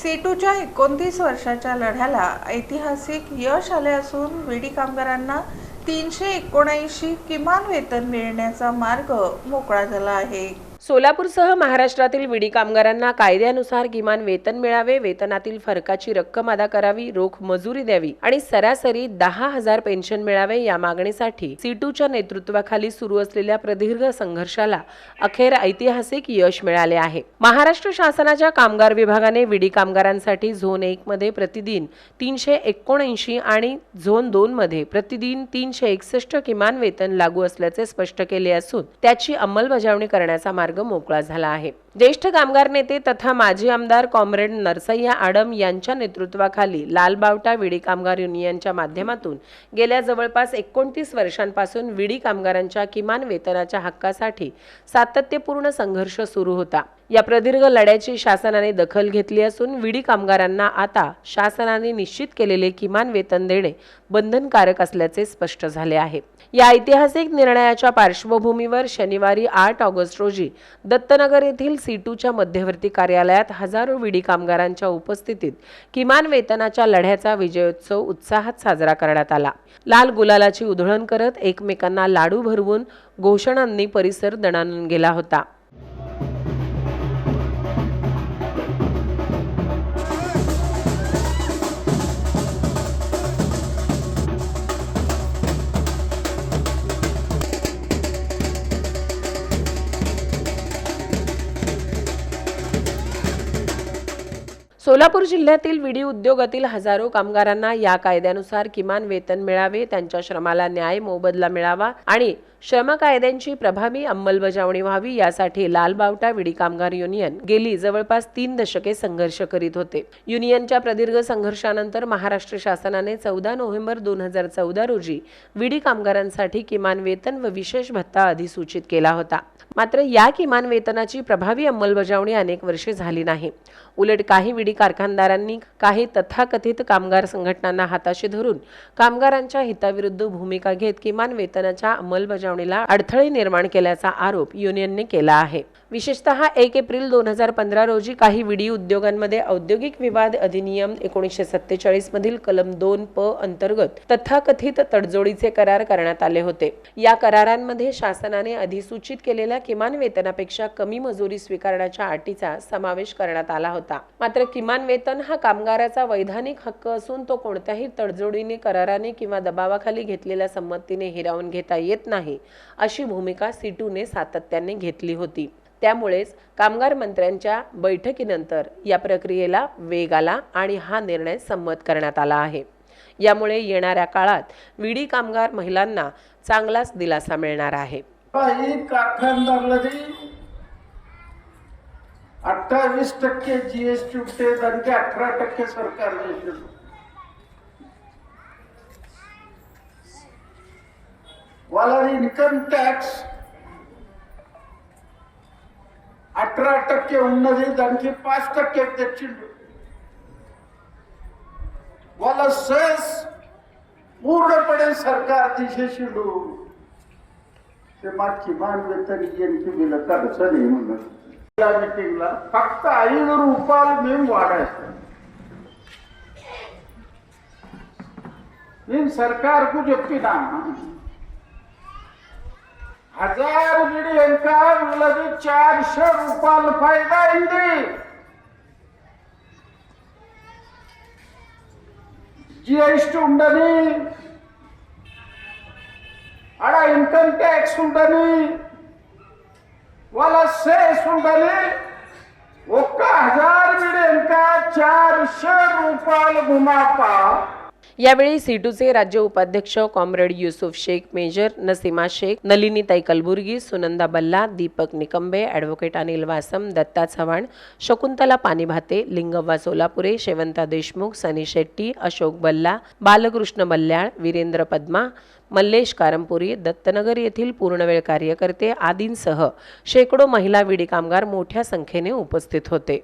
सीटूच्या 29 वर्षाच्या लढ्याला ऐतिहासिक यश आले असून विडी कामगारांना 379 किमान वेतन मिळण्याचा मार्ग मोकळा झाला आहे। सोलापूरसह महाराष्ट्रातील विडी कामगारांना कायद्यानुसार किमान वेतन मिळावे, वेतनातील फरकाची रक्कम अदा करावी, रोख मजुरी द्यावी आणि सरासरी 10,000 पेन्शन मिळावे या मागणीसाठी सीटूच्या नेतृत्वाखाली सुरू असलेल्या प्रदीर्घ संघर्षाला अखेर ऐतिहासिक यश मिळाले आहे। महाराष्ट्र शासनाच्या कामगार विभागाने विडी कामगारांसाठी झोन 1 मध्ये प्रतिदिन 379 आणि झोन 2 मध्ये प्रतिदिन 361 किमान वेतन लागू असल्याचे स्पष्ट केले असून त्याची अंमलबजावणी करण्याचा मार्ग मोकळा झाला आहे। ज्येष्ठ कामगार नेते तथा माजी आमदार कॉम्रेड नरसय्या आडम यांच्या नेतृत्वाखाली लालबावटा विडी कामगार युनियनच्या माध्यमातून गेल्या जवळपास 29 वर्षांपासून विडी कामगारांच्या किमान वेतनाच्या हक्कासाठी सातत्यपूर्ण संघर्ष सुरू होता। या प्रदीर्घ लढ्याची शासनाने दखल घेतली असून विडी कामगारांना आता शासनाने निश्चित केलेले किमान वेतन देणे बंधनकारक असल्याचे स्पष्ट झाले आहे। या ऐतिहासिक निर्णयाच्या पार्श्वभूमीवर शनिवारी 8 ऑगस्ट रोजी दत्तनगर येथील सीटूच्या मध्यवर्ती कार्यालयात हजारो विडी कामगारांच्या उपस्थितीत किमान वेतनाच्या लढ्याचा विजयोत्सव उत्साहात साजरा करण्यात आला। लाल गुलालाची उधळण करत एकमेकांना लाडू भरवून घोषणांनी परिसर दणाणून गेला होता। सोलापूर जिल्ह्यातील विडी उद्योगातील हजारो कामगारांना या कायद्यानुसार किमान वेतन मिळावे, त्यांच्या श्रमाला न्याय मोबदला मिळावा आणि श्रम कायद्यांची प्रभावी अंमलबजावणी व्हावी यासाठी लालबावटा विडी कामगार युनियन गेली जवळपास 3 दशके संघर्ष करीत होते। युनियनच्या प्रदीर्घ संघर्षानंतर महाराष्ट्र शासनाने 14 नोव्हेंबर 2014 रोजी विडी कामगारांसाठी किमान वेतन व विशेष भत्ता अधिसूचित केला होता। मात्र या किमान वेतनाची प्रभावी अंमलबजावणी अनेक वर्षे झाली नाही। उलट काही विडी कारखानदारांनी काही तथाकथित कामगार संघटनांना हाताशी धरून कामगारांच्या हिताविरुद्ध भूमिका घेत किमान वेतनाच्या अंमलबजावणीला अडथळे निर्माण केल्याचा आरोप युनियनने केला आहे। विशेषतः 1 एप्रिल 2015 रोजी काही विडी उद्योगांमध्ये औद्योगिक विवाद अधिनियम 1947 मधील कलम 2 प अंतर्गत तथाकथित तडजोडीचे करार करण्यात आले होते। या करारांमध्ये शासनाने अधिसूचित केलेल्या किमान वेतनापेक्षा कमी मजुरी स्वीकारण्याच्या अटीचा समावेश करण्यात आला होता। मात्र किमान वेतन हा कामगाराचा वैधानिक हक्क असून तो कोणत्याही तडजोडीने, कराराने किंवा दबावाखाली घेतलेल्या संमतीने हिरावून घेता येत नाही, अशी भूमिका सीटूने सातत्याने घेतली होती। त्यामुळेच कामगार मंत्र्यांच्या बैठकीनंतर या प्रक्रियेला वेग आला आणि हा निर्णय संमत करण्यात आला आहे। यामुळे येणाऱ्या काळात विडी कामगार महिलांना चांगलाच दिलासा मिळणार आहे। 28% जीएसटी उठते आणि 18% सरकार देते। वाला इनकम टॅक्स 18% ఉన్నది దానికి 5% తెచ్చిండు। వాళ్ళ సెస్ పూర్ణపడే सरकार తీసేసిండు। ते మా किमान वेतन यांची बिलत अडचण म्हणून मीटिंगला फक्त 5 रुपयाला మేము వాడాము। నేను सरकारకు చెప్పినా 1000 విడి ఇంకా వీళ్ళది 400 రూపాయల ఫైదా అయింది। జీఎస్టీ ఉండని, ఆడ ఇన్కమ్ ట్యాక్స్ ఉండని, వాళ్ళ సెస్ ఉండని, 1000 విడి ఇంకా 400 రూపాయల మునాఫా। यावेळी सीटूचे राज्य उपाध्यक्ष कॉम्रेड युसुफ शेख मेजर, नसीमा शेख, नलिनीताई कलबुर्गी, सुनंदा बल्ला, दीपक निकंबे, ॲडव्होकेट अनिल वासम, दत्ता चव्हाण, शकुंतला पानीभाते, लिंगव्वा सोलापुरे, शेवंता देशमुख, सनी शेट्टी, अशोक बल्ला, बालकृष्ण मल्याळ, वीरेंद्र पद्मा, मल्लेश कारंपुरी, दत्तनगर येथील पूर्णवेळ कार्यकर्ते आदींसह शेकडो महिला विडी कामगार मोठ्या संख्येने उपस्थित होते।